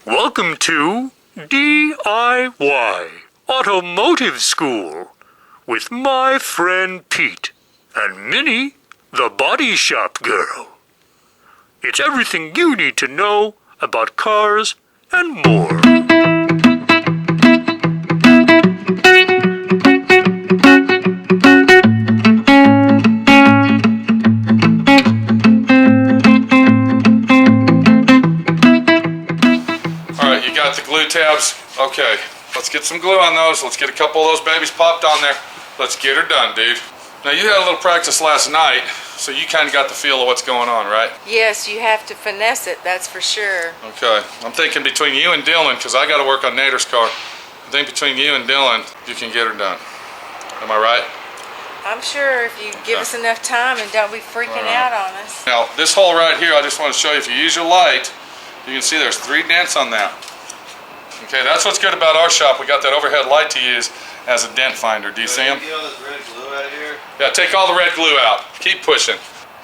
Welcome to D.I.Y. Automotive School with my friend Pete and Minnie, the body shop girl. It's everything you need to know about cars and more. Alright, you got the glue tabs? Okay, let's get some glue on those. Let's get a couple of those babies popped on there. Let's get her done, dude. Now you had a little practice last night, so you kind of got the feel of what's going on, right? Yes, you have to finesse it, that's for sure. Okay, I'm thinking between you and Dylan, because I got to work on Nader's car. I think between you and Dylan, you can get her done. Am I right? I'm sure if you give us enough time and don't be freaking out on us. Now, this hole right here, I just want to show you, if you use your light, you can see there's 3 dents on that. Okay, that's what's good about our shop. We got that overhead light to use as a dent finder. Do you see them? Get all this red glue out of here? Yeah, take all the red glue out. Keep pushing.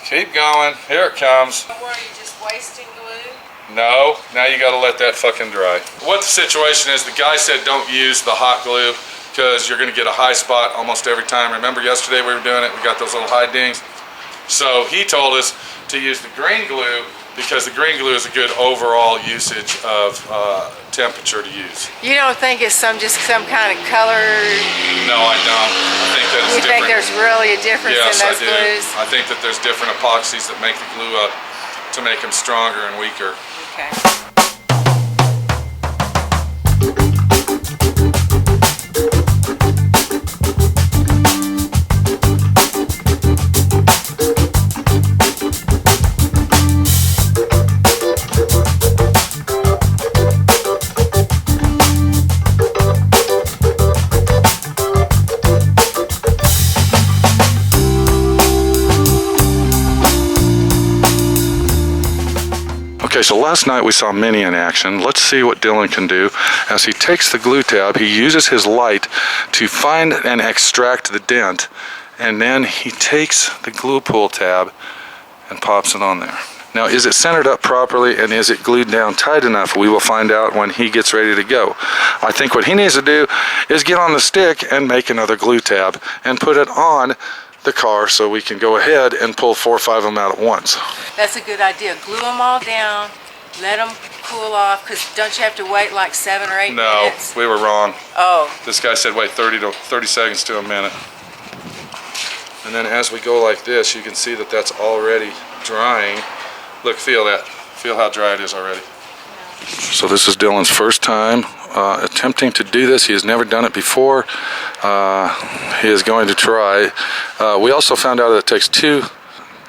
Keep going. Here it comes. Were you just wasting glue? No, now you gotta let that fucking dry. What the situation is, the guy said don't use the hot glue because you're gonna get a high spot almost every time. Remember yesterday we were doing it, we got those little high dings. So he told us to use the green glue because the green glue is a good overall usage of temperature to use. You don't think it's just some kind of color? No, I don't. I think that it's You think different. there's really a difference Yes, in those I do. glues? I think that there's different epoxies that make the glue up to make them stronger and weaker. Okay. Okay, so last night we saw Minnie in action. Let's see what Dylan can do. As he takes the glue tab, he uses his light to find and extract the dent, and then he takes the glue pull tab and pops it on there. Now, is it centered up properly and is it glued down tight enough? We will find out when he gets ready to go. I think what he needs to do is get on the stick and make another glue tab and put it on the car so we can go ahead and pull 4 or 5 of them out at once. That's a good idea. Glue them all down, let them cool off, because don't you have to wait like 7 or 8 minutes? No, we were wrong. Oh. This guy said wait 30 seconds to a minute. And then as we go like this, you can see that that's already drying. Look, feel that. Feel how dry it is already. So this is Dylan's first time attempting to do this. He has never done it before. He is going to try. We also found out that it takes 2.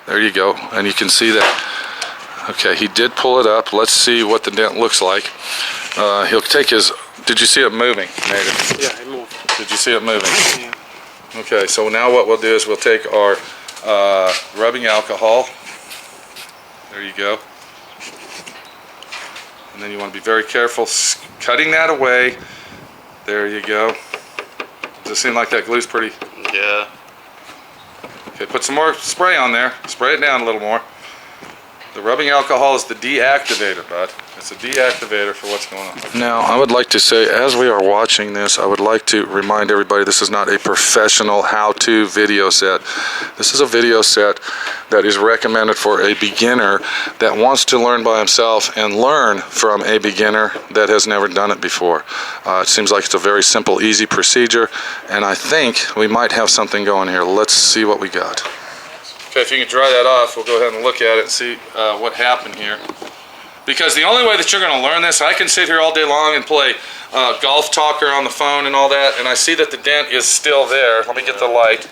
There you go. And you can see that. Okay, he did pull it up. Let's see what the dent looks like. He'll take his... Did you see it moving, Nader? Yeah, it moved. Did you see it moving? Yeah. Okay, so now what we'll do is we'll take our rubbing alcohol. There you go. And then you want to be very careful cutting that away. There you go. Does it seem like that glue's pretty? Yeah. Okay, put some more spray on there. Spray it down a little more. The rubbing alcohol is the deactivator, bud. It's a deactivator for what's going on. Now, I would like to say, as we are watching this, I would like to remind everybody this is not a professional how-to video set. This is a video set that is recommended for a beginner that wants to learn by himself and learn from a beginner that has never done it before. It seems like it's a very simple, easy procedure, and I think we might have something going here. Let's see what we got. Okay, if you can dry that off, we'll go ahead and look at it and see what happened here. Because the only way that you're going to learn this, I can sit here all day long and play golf talker on the phone and all that, and I see that the dent is still there. Let me get the light.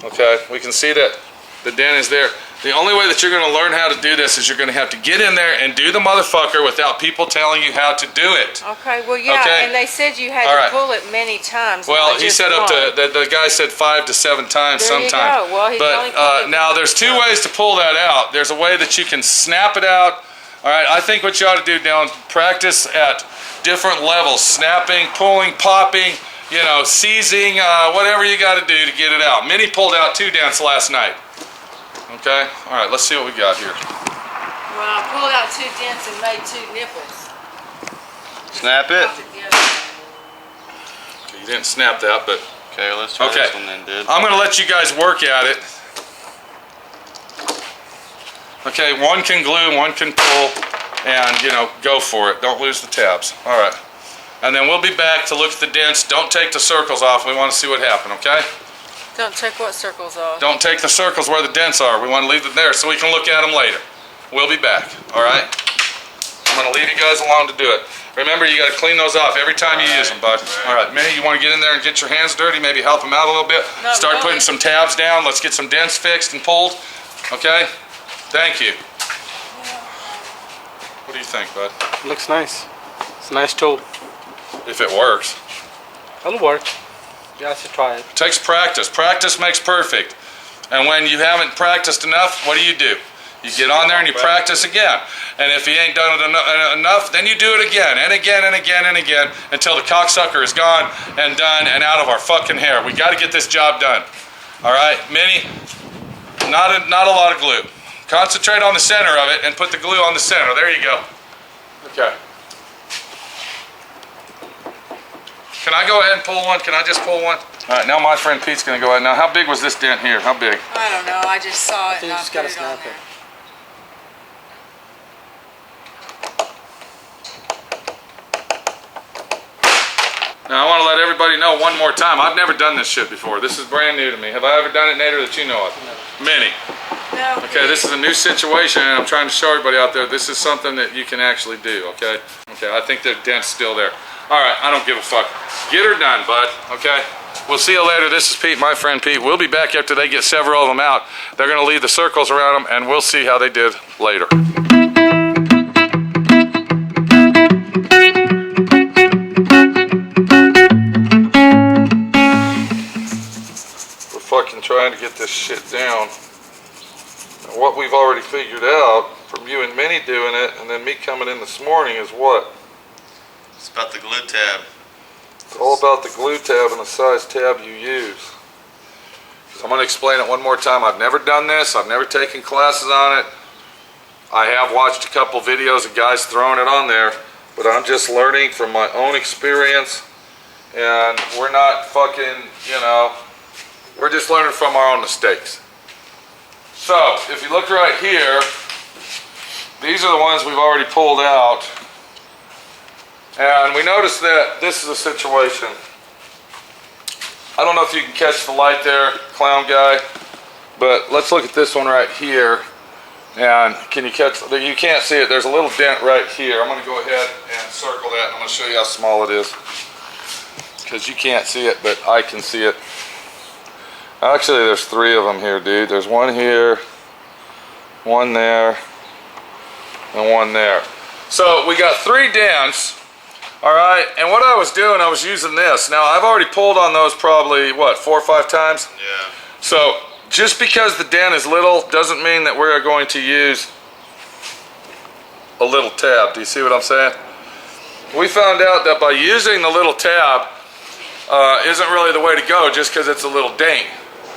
Okay, we can see that the dent is there. The only way that you're going to learn how to do this is you're going to have to get in there and do the motherfucker without people telling you how to do it. Okay, well, yeah, Okay. and they said you had All to right. pull it many times. Well, not he just said up to, one. the guy said 5 to 7 times There you sometimes. go. Well, he only But pulled it now there's 2 ways to pull that out. There's a way that you can snap it out. All right, I think what you ought to do, Dylan, practice at different levels. Snapping, pulling, popping, you know, seizing, whatever you got to do to get it out. Minnie pulled out 2 dents last night. Okay, all right, let's see what we got here. Well, I pulled out 2 dents and made 2 nipples. Snap it. Okay, you didn't snap that, but Okay, let's try okay. this one then, dude. I'm gonna let you guys work at it. Okay, one can glue, one can pull, and you know, go for it. Don't lose the tabs. All right. And then we'll be back to look at the dents. Don't take the circles off. We want to see what happened, okay? Don't take what circles off? Don't take the circles where the dents are. We want to leave them there so we can look at them later. We'll be back, all right? I'm going to leave you guys alone to do it. Remember, you got to clean those off every time you use them, bud. All right, Minnie, you want to get in there and get your hands dirty, maybe help them out a little bit? Not Start really. putting some tabs down. Let's get some dents fixed and pulled, okay? Thank you. What do you think, bud? Looks nice. It's a nice tool. If it works. It'll work. You have to try it. It takes practice. Practice makes perfect. And when you haven't practiced enough, what do? You get on there and you practice again. And if you ain't done it enough, then you do it again and again and again and again until the cocksucker is gone and done and out of our fucking hair. We got to get this job done. All right, Minnie, not a lot of glue. Concentrate on the center of it and put the glue on the center. There you go. Okay. Can I go ahead and pull one? Can I just pull one? All right, now my friend Pete's gonna go ahead. Now, how big was this dent here? How big? I don't know. I just saw it think and I you just put gotta it on snap it. there. Now, I want to let everybody know one more time. I've never done this shit before. This is brand new to me. Have I ever done it, Nader, that you know of? Minnie. No. Okay, this is a new situation, and I'm trying to show everybody out there this is something that you can actually do, okay? Okay, I think the dent's still there. All right, I don't give a fuck. Get her done, bud, okay? We'll see you later. This is Pete, my friend Pete. We'll be back after they get several of them out. They're going to leave the circles around them, and we'll see how they did later. We're fucking trying to get this shit down. And what we've already figured out from you and Minnie doing it, and then me coming in this morning, is what? It's about the glue tab. It's all about the glue tab and the size tab you use. So I'm going to explain it one more time. I've never done this. I've never taken classes on it. I have watched a couple videos of guys throwing it on there, but I'm just learning from my own experience, and we're not fucking, you know, we're just learning from our own mistakes. So, if you look right here, these are the ones we've already pulled out. And we noticed that this is a situation. I don't know if you can catch the light there, clown guy, but let's look at this one right here. And can you catch, you can't see it, there's a little dent right here. I'm going to go ahead and circle that, and I'm going to show you how small it is. Because you can't see it, but I can see it. Actually, there's three of them here, dude. There's one here, one there, and one there. So we got three dents. All right, and what I was doing, I was using this. Now, I've already pulled on those probably, what, 4 or 5 times? Yeah. So, just because the dent is little doesn't mean that we're going to use a little tab. Do you see what I'm saying? We found out that by using the little tab isn't really the way to go just because it's a little dent.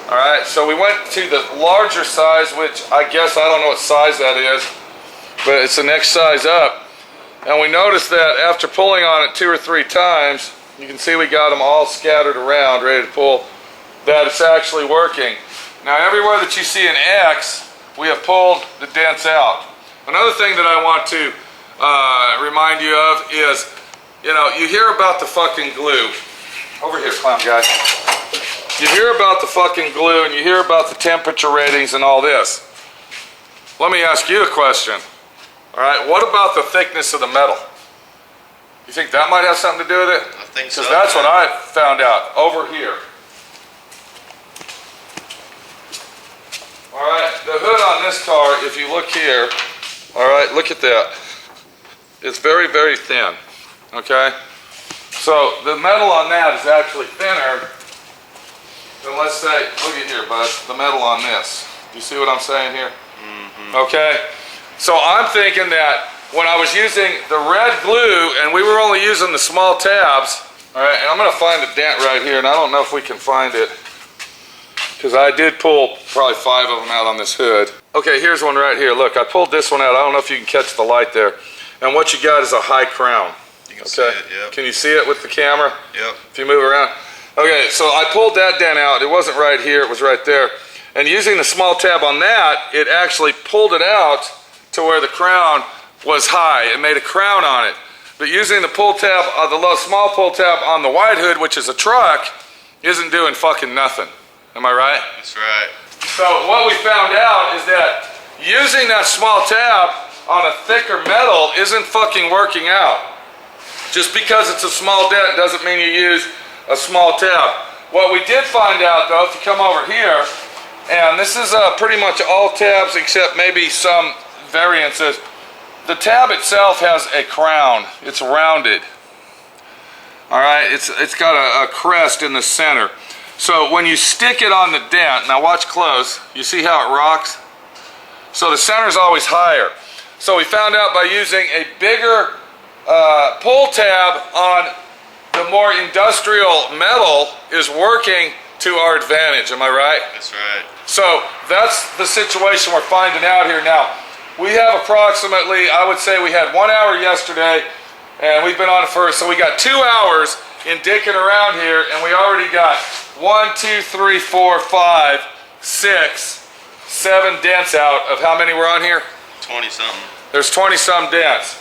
All right, so we went to the larger size, which I guess I don't know what size that is, but it's the next size up. And we noticed that after pulling on it 2 or 3 times, you can see we got them all scattered around, ready to pull, that it's actually working. Now everywhere that you see an X, we have pulled the dents out. Another thing that I want to remind you of is, you know, you hear about the fucking glue. Over here, clown guy. You hear about the fucking glue and you hear about the temperature ratings and all this. Let me ask you a question. All right, what about the thickness of the metal? You think that might have something to do with it? I think so. Because that's what I found out over here. All right, the hood on this car, if you look here, all right, look at that. It's very, very thin, okay? So the metal on that is actually thinner than, let's say, look at here, bud, the metal on this. Do you see what I'm saying here? Mm-hmm. Okay? So I'm thinking that when I was using the red glue and we were only using the small tabs, all right, and I'm going to find a dent right here, and I don't know if we can find it because I did pull probably 5 of them out on this hood. Okay, here's one right here. Look, I pulled this one out. I don't know if you can catch the light there. And what you got is a high crown, You can see Okay. it, yep. Can you see it with the camera? Yep. If you move around. Okay, so I pulled that dent out. It wasn't right here, it was right there. And using the small tab on that, it actually pulled it out to where the crown was high. It made a crown on it. But using the pull tab, the small pull tab on the wide hood, which is a truck, isn't doing fucking nothing. Am I right? That's right. So what we found out is that using that small tab on a thicker metal isn't fucking working out. Just because it's a small dent doesn't mean you use a small tab. What we did find out though, if you come over here, and this is pretty much all tabs except maybe some variances, the tab itself has a crown. It's rounded. All right, it's got a crest in the center. So when you stick it on the dent, now watch close, you see how it rocks? So the center's always higher. So we found out by using a bigger pull tab on the more industrial metal is working to our advantage, am I right? That's right. So that's the situation we're finding out here now. We have approximately, I would say we had 1 hour yesterday, and we've been on it for, so we got 2 hours in dicking around here, and we already got 1, 2, 3, 4, 5, 6, 7 dents out of how many were on here? 20-something. There's 20-some dents.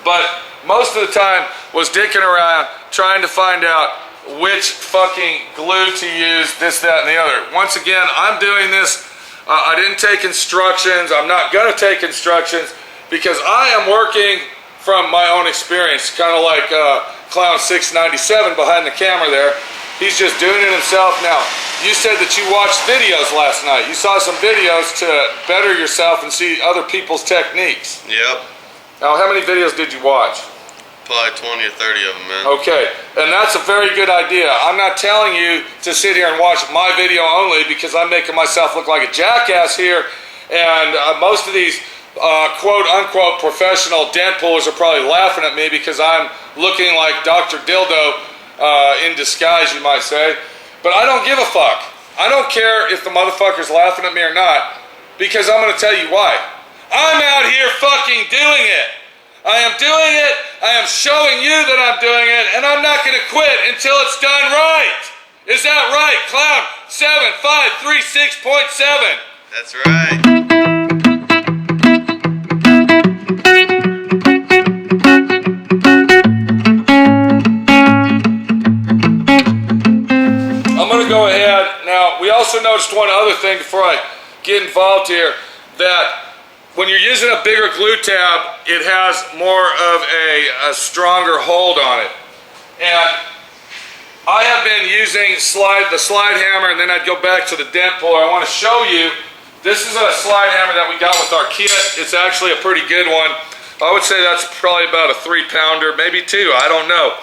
But most of the time was dicking around trying to find out which fucking glue to use, this, that, and the other. Once again, I'm doing this. I didn't take instructions. I'm not going to take instructions because I am working from my own experience, kind of like Clown 697 behind the camera there. He's just doing it himself. Now, you said that you watched videos last night. You saw some videos to better yourself and see other people's techniques. Yep. Now, how many videos did you watch? Probably 20 or 30 of them, man. Okay, and that's a very good idea. I'm not telling you to sit here and watch my video only because I'm making myself look like a jackass here, and most of these quote-unquote professional dent pullers are probably laughing at me because I'm looking like Dr. Dildo in disguise, you might say. But I don't give a fuck. I don't care if the motherfucker's laughing at me or not, because I'm going to tell you why. I'm out here fucking doing it. I am doing it, I am showing you that I'm doing it, and I'm not going to quit until it's done right. Is that right, Clown 7536.7? That's right. I'm going to go ahead. Now, we also noticed one other thing before I get involved here, that when you're using a bigger glue tab, it has more of a stronger hold on it. And I have been using the slide hammer, and then I'd go back to the dent puller. I want to show you, this is a slide hammer that we got with our kit. It's actually a pretty good one. I would say that's probably about a 3-pounder, maybe 2, I don't know.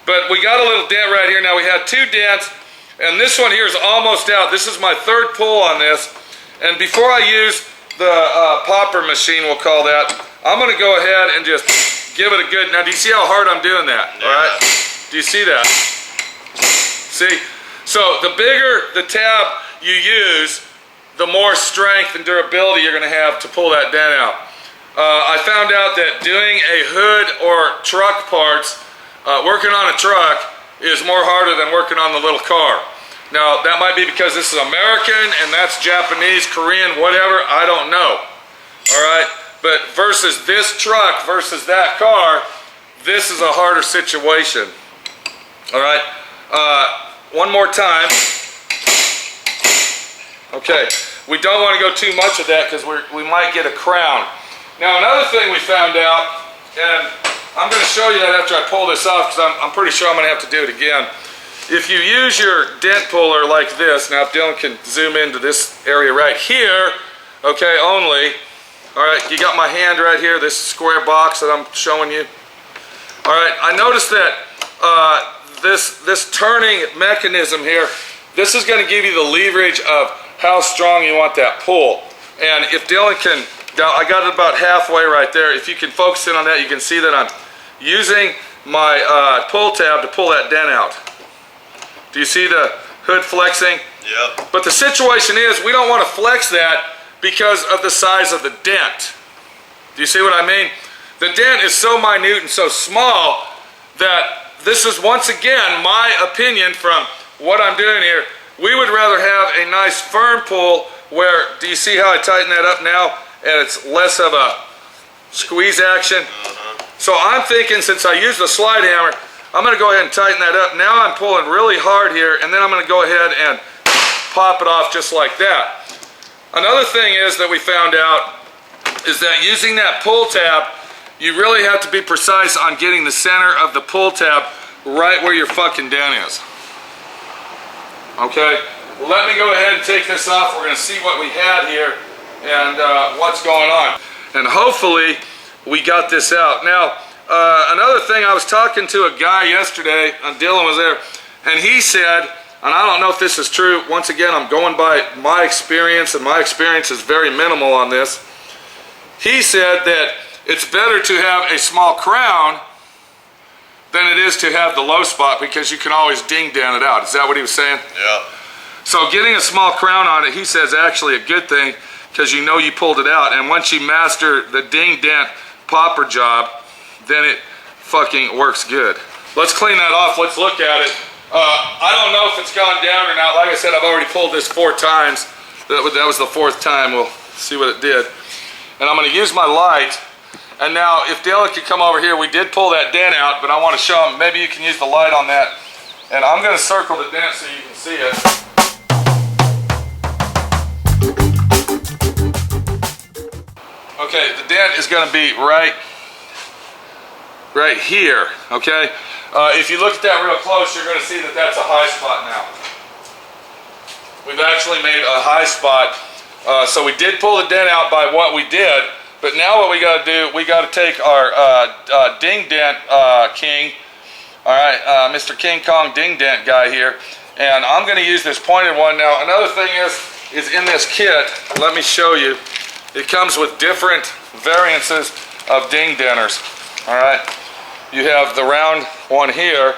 But we got a little dent right here. Now we had 2 dents, and this one here is almost out. This is my 3rd pull on this. And before I use the popper machine, we'll call that, I'm going to go ahead and just give it a good, now do you see how hard I'm doing that? Yeah. All right? Do you see that? See? So the bigger the tab you use, the more strength and durability you're going to have to pull that dent out. I found out that doing a hood or truck parts, working on a truck is more harder than working on the little car. Now, that might be because this is American and that's Japanese, Korean, whatever, I don't know. All right? But versus this truck versus that car, this is a harder situation. All right? One more time. Okay. We don't want to go too much of that because we might get a crown. Now, another thing we found out, and I'm going to show you that after I pull this off because I'm pretty sure I'm going to have to do it again. If you use your dent puller like this, now if Dylan can zoom into this area right here, okay, only, all right, you got my hand right here, this square box that I'm showing you. All right, I noticed that this turning mechanism here, this is going to give you the leverage of how strong you want that pull. And if Dylan can, I got it about halfway right there, if you can focus in on that, you can see that I'm using my pull tab to pull that dent out. Do you see the hood flexing? Yep. But the situation is, we don't want to flex that because of the size of the dent. Do you see what I mean? the dent is so minute and so small that this is once again my opinion from what I'm doing here. We would rather have a nice firm pull where, do you see how I tighten that up now? And it's less of a squeeze action. So I'm thinking, since I used the slide hammer, I'm going to go ahead and tighten that up. Now I'm pulling really hard here, and then I'm going to go ahead and pop it off just like that. Another thing is that we found out is that using that pull tab, you really have to be precise on getting the center of the pull tab right where your fucking dent is. Okay, let me go ahead and take this off. We're going to see what we had here and what's going on. And hopefully we got this out. Now, another thing, I was talking to a guy yesterday, and Dylan was there, and he said, and I don't know if this is true, once again I'm going by my experience, and my experience is very minimal on this. He said that it's better to have a small crown than it is to have the low spot, because you can always ding dent it out. Is that what he was saying? Yeah. So getting a small crown on it, he says, actually a good thing, because you know you pulled it out. And once you master the ding dent popper job, then it fucking works good. Let's clean that off. Let's look at it. I don't know if it's gone down or not. Like I said, I've already pulled this 4 times. That was the 4th time. We'll see what it did. And I'm going to use my light. And now, if Dylan could come over here, we did pull that dent out, but I want to show him, maybe you can use the light on that. And I'm going to circle the dent so you can see it. Okay, the dent is going to be right here, okay? If you look at that real close, you're going to see that that's a high spot now. We've actually made a high spot. So we did pull the dent out by what we did, but now what we got to do, we got to take our ding dent king, all right, Mr. King Kong ding dent guy here, and I'm going to use this pointed one. Now, another thing is in this kit, let me show you, it comes with different variances of ding denters, all right? You have the round one here,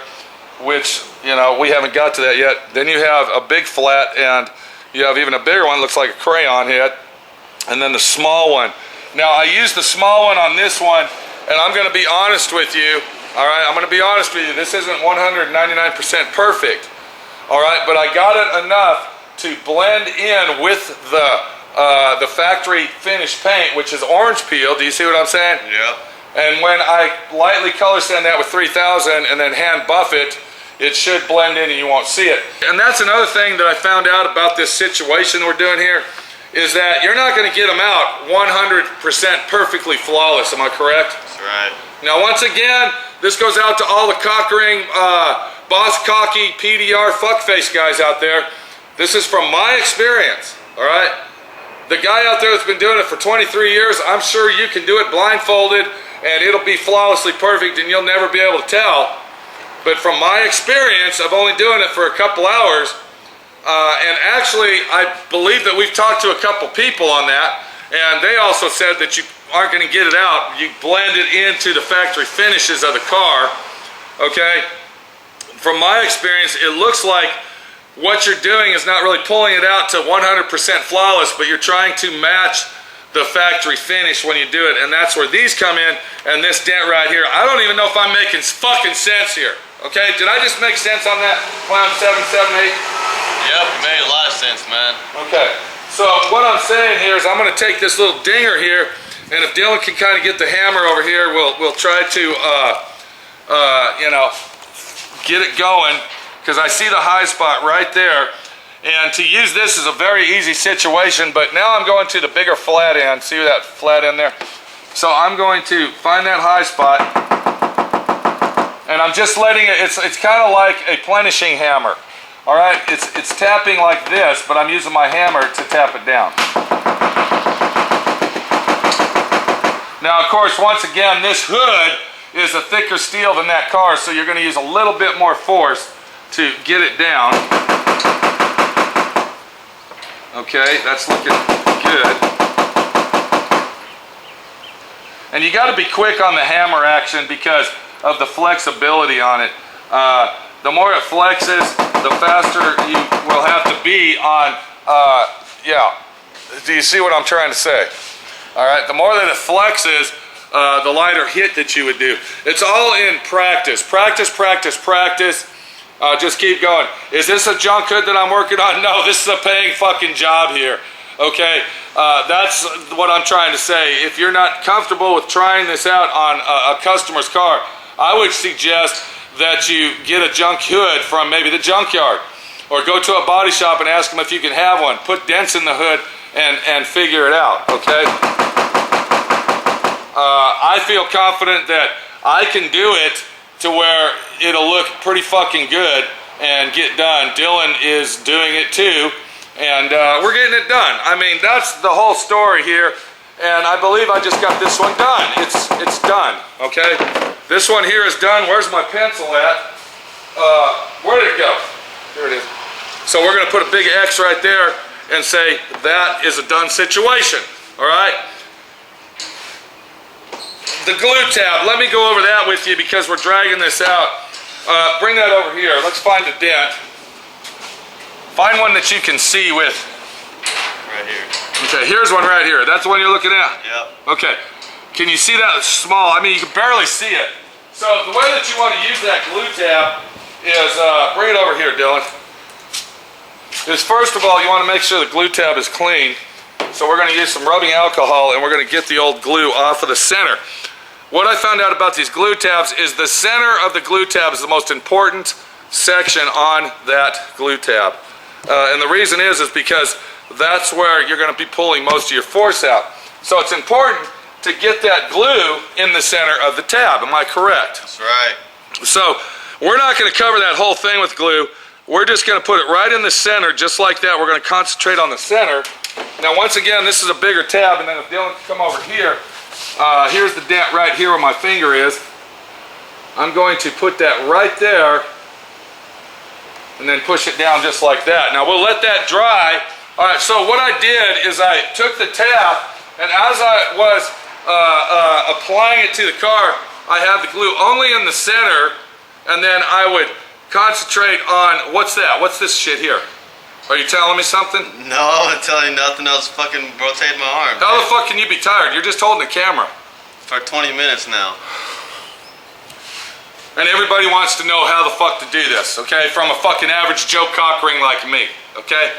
which, you know, we haven't got to that yet. Then you have a big flat, and you have even a bigger one, looks like a crayon head, and then the small one. Now, I used the small one on this one, and I'm going to be honest with you, all right? I'm going to be honest with you. This isn't 199% perfect, all right? But I got it enough to blend in with the factory finished paint, which is orange peel. Do you see what I'm saying? Yeah. And when I lightly color sand that with 3000 and then hand buff it, it should blend in and you won't see it. And that's another thing that I found out about this situation we're doing here, is that you're not going to get them out 100% perfectly flawless. Am I correct? That's right. Now, once again, this goes out to all the cockering, boss cocky, PDR fuckface guys out there. This is from my experience, all right? The guy out there that's been doing it for 23 years, I'm sure you can do it blindfolded and it'll be flawlessly perfect and you'll never be able to tell. But from my experience of only doing it for a couple hours, and actually I believe that we've talked to a couple people on that, and they also said that you aren't going to get it out. You blend it into the factory finishes of the car, okay? From my experience, it looks like what you're doing is not really pulling it out to 100% flawless, but you're trying to match the factory finish when you do it, and that's where these come in, and this dent right here. I don't even know if I'm making fucking sense here, okay? Did I just make sense on that clown 778? Yep, you made a lot of sense, man. Okay, so what I'm saying here is I'm going to take this little dinger here, and if Dylan can kind of get the hammer over here, we'll try to, you know, get it going, because I see the high spot right there. And to use this is a very easy situation, but now I'm going to the bigger flat end. See that flat end there? So I'm going to find that high spot, and I'm just letting it, it's kind of like a plenishing hammer. All right, it's tapping like this, but I'm using my hammer to tap it down. Now, of course, once again, this hood is a thicker steel than that car, so you're going to use a little bit more force to get it down. Okay, that's looking good. And you got to be quick on the hammer action because of the flexibility on it. The more it flexes, the faster you will have to be on, yeah. Do you see what I'm trying to say? All right, the more that it flexes, the lighter hit that you would do. It's all in practice. Practice, practice, practice. Just keep going. Is this a junk hood that I'm working on? No, this is a paying fucking job here. Okay, that's what I'm trying to say. If you're not comfortable with trying this out on a customer's car, I would suggest that you get a junk hood from maybe the junkyard, or go to a body shop and ask them if you can have one. Put dents in the hood and figure it out, okay? I feel confident that I can do it to where it'll look pretty fucking good and get done. Dylan is doing it too, and we're getting it done. I mean, that's the whole story here, and I believe I just got this one done. It's done, okay? This one here is done. Where's my pencil at? Where did it go? Here it is. So we're gonna put a big X right there and say that is a done situation, all right? The glue tab, let me go over that with you because we're dragging this out. Bring that over here. Let's find a dent. Find one that you can see with. Right here. Okay, here's one right here. That's the one you're looking at? Yep. Okay. Can you see that? It's small. I mean, you can barely see it. So the way that you want to use that glue tab is, bring it over here, Dylan. Is first of all, you want to make sure the glue tab is clean. So we're going to use some rubbing alcohol and we're going to get the old glue off of the center. What I found out about these glue tabs is the center of the glue tab is the most important section on that glue tab. And the reason is because that's where you're going to be pulling most of your force out. So it's important to get that glue in the center of the tab. Am I correct? That's right. So we're not going to cover that whole thing with glue. We're just going to put it right in the center, just like that. We're going to concentrate on the center. Now, once again, this is a bigger tab, and then if Dylan can come over here, here's the dent right here where my finger is. I'm going to put that right there, and then push it down just like that. Now, we'll let that dry. All right, so what I did is I took the tab, and as I was applying it to the car, I had the glue only in the center, and then I would concentrate on, what's that? What's this shit here? Are you telling me something? No, I'm telling you nothing else. Fucking rotate my arm. How the fuck can you be tired? You're just holding the camera. For 20 minutes now. And everybody wants to know how the fuck to do this, okay? From a fucking average Joe cockring like me, okay?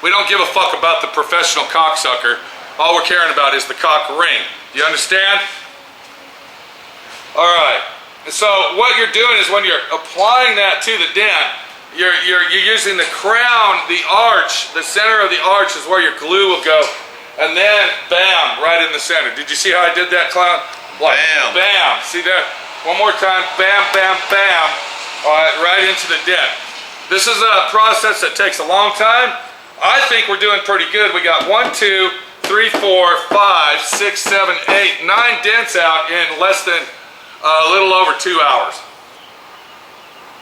We don't give a fuck about the professional cocksucker. All we're caring about is the cock ring. You understand? All right. So what you're doing is when you're applying that to the dent, you're using the crown, the arch, the center of the arch is where your glue will go, and then bam, right in the center. Did you see how I did that, clown? Like, bam. Bam. See there? One more time. Bam, bam, bam. All right, right into the dent. This is a process that takes a long time. I think we're doing pretty good. We got 1, 2, 3, 4, 5, 6, 7, 8, 9 dents out in less than a little over 2 hours.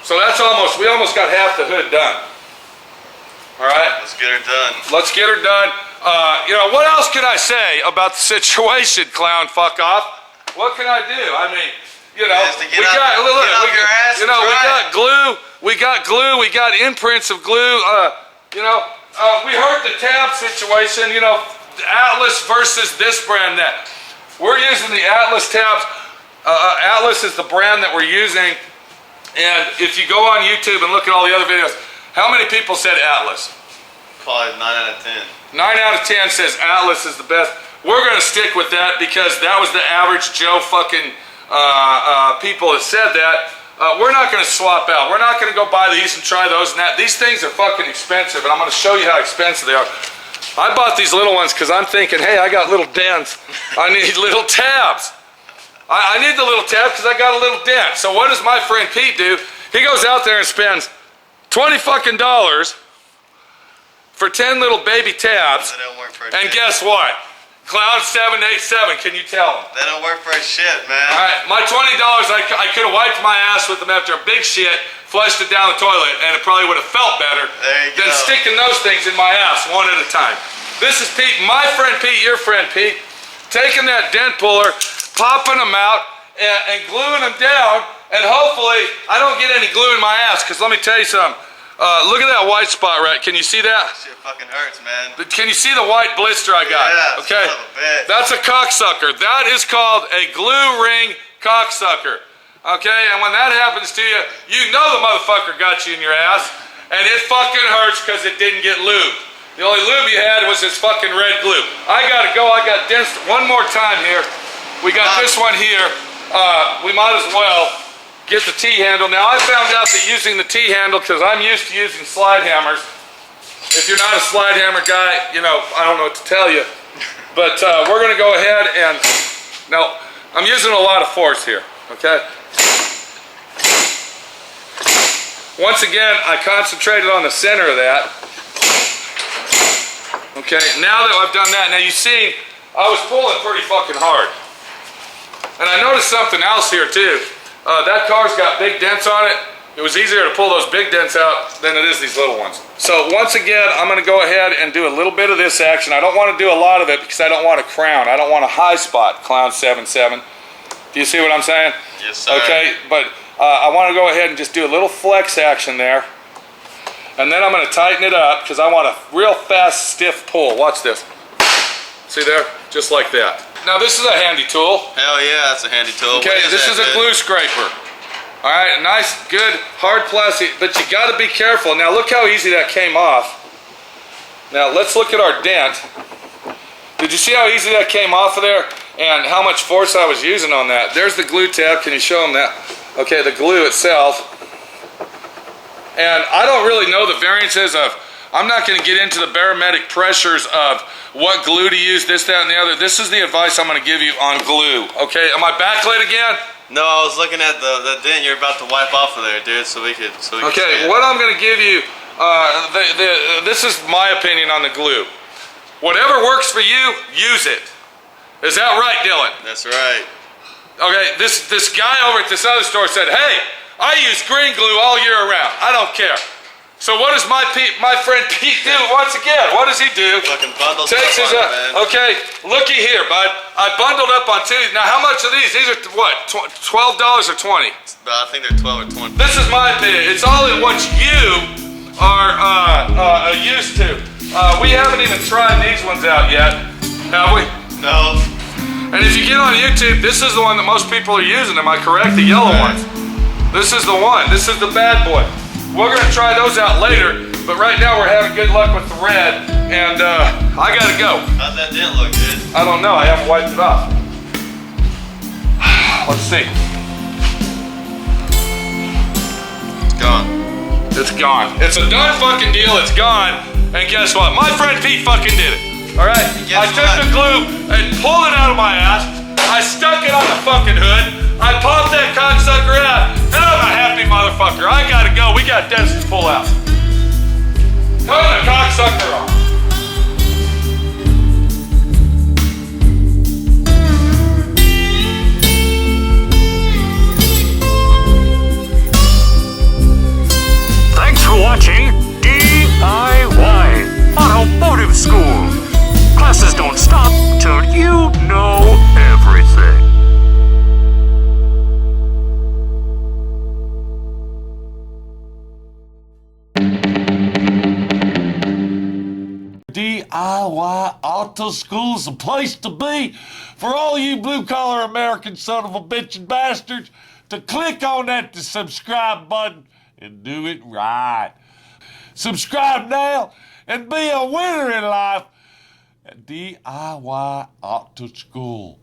So that's we almost got half the hood done. All right? Let's get her done. Let's get her done. You know, what else can I say about the situation, clown fuck off? What can I do? I mean, you know, we got glue, we got imprints of glue, you know, we heard the tab situation, you know, Atlas versus this brand that. We're using the Atlas tabs. Atlas is the brand that we're using. And if you go on YouTube and look at all the other videos, how many people said Atlas? Probably 9 out of 10. 9 out of 10 says Atlas is the best. We're going to stick with that because that was the average Joe fucking people that said that. We're not going to swap out. We're not going to go buy these and try those and that. These things are fucking expensive, and I'm going to show you how expensive they are. I bought these little ones because I'm thinking, hey, I got little dents. I need little tabs. I need the little tab because I got a little dent. So what does my friend Pete do? He goes out there and spends $20 fucking for 10 little baby tabs. That don't work for a and shit. guess what? Cloud 787, can you tell him? That don't work for a shit, man. All right, my $20, I could have wiped my ass with them after a big shit, flushed it down the toilet, and it probably would have felt better than sticking those things in my ass one at a time. This is Pete, my friend Pete, your friend Pete, taking that dent puller, popping them out and gluing them down, and hopefully I don't get any glue in my ass, because let me tell you something, Look at that white spot, right? Can you see that? Shit fucking hurts, man. Can you see the white blister I got? Yeah, okay. son of a bitch. That's a cocksucker. That is called a glue ring cocksucker. Okay, and when that happens to you, you know the motherfucker got you in your ass, and it fucking hurts because it didn't get lubed. The only lube you had was this fucking red glue. I gotta go. I got dents one more time here. We got this one here. We might as well get the T-handle. Now, I found out that using the T-handle, because I'm used to using slide hammers. If you're not a slide hammer guy, you know, I don't know what to tell you. But we're going to go ahead and... Now, I'm using a lot of force here, okay? Once again, I concentrated on the center of that. Okay, now that I've done that, now you see, I was pulling pretty fucking hard. And I noticed something else here too. That car's got big dents on it. It was easier to pull those big dents out than it is these little ones. So once again, I'm going to go ahead and do a little bit of this action. I don't want to do a lot of it because I don't want a crown. I don't want a high spot clown 7.7. Do you see what I'm saying? Yes, sir. Okay, but I want to go ahead and just do a little flex action there. And then I'm going to tighten it up because I want a real fast, stiff pull. Watch this. See there? Just like that. Now this is a handy tool. Hell yeah, that's a handy tool. Okay, this is a glue scraper. All right, nice, good, hard plastic, but you got to be careful. Now look how easy that came off. Now let's look at our dent. Did you see how easy that came off of there and how much force I was using on that? There's the glue tab. Can you show them that? Okay, the glue itself. And I don't really know the variances of, I'm not going to get into the barometric pressures of what glue to use, this, that, and the other. This is the advice I'm going to give you on glue. Okay, am I backlit again? No, I was looking at the dent you're about to wipe off of there, dude, so we could see Okay, it. what I'm going to give you, this is my opinion on the glue. Whatever works for you, use it. Is that right, Dylan? That's right. Okay, this guy over at this other store said, hey, I use green glue all year round. I don't care. So what does my friend Pete do once again? What does he do? Fucking bundles Takes his, up on it, man. okay, looky here, bud. I bundled up on two. Now, how much are these? These are what, $12 or 20? I think they're 12 or 20. This is my opinion. It's all in what you are used to. We haven't even tried these ones out yet, have we? No. And if you get on YouTube, this is the one that most people are using. Am I correct? The yellow ones. This is the one. This is the bad boy. We're going to try those out later, but right now we're having good luck with the red, and I got to go. How's that dent look, dude? I don't know. I haven't wiped it off. Let's see. It's gone. It's gone. It's a done fucking deal. It's gone. And guess what? My friend Pete fucking did it. All right? I took the glue and pulled it out of my ass. I stuck it on the fucking hood. I popped that cocksucker out, and I'm a happy motherfucker. I gotta go. We got dents to pull out. Turn the cocksucker on. Thanks for watching D.I.Y. Automotive School. Classes don't stop till you know everything. D.I.Y. Auto School's the place to be for all you blue-collar American son of a bitchin' bastards to click on that subscribe button and do it right. Subscribe now and be a winner in life at D.I.Y. Auto School.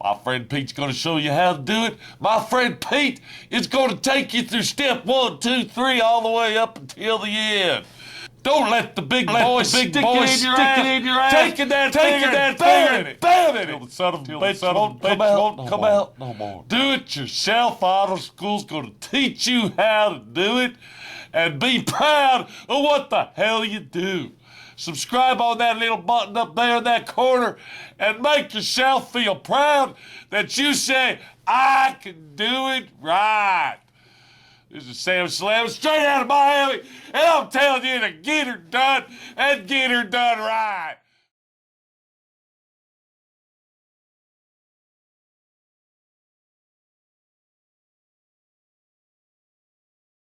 My friend Pete's going to show you how to do it. My friend Pete is going to take you through step 1, 2, 3 all the way up until the end. Don't let the big boy stick it in your ass. Taking that finger and bam it. The son of a bitch won't come out no more. Do it yourself. Auto School's going to teach you how to do it and be proud of what the hell you do. Subscribe on that little button up there in that corner and make yourself feel proud that you say, I can do it right. This is Sam Slam, straight out of Miami, and I'm telling you to get her done and get her done right.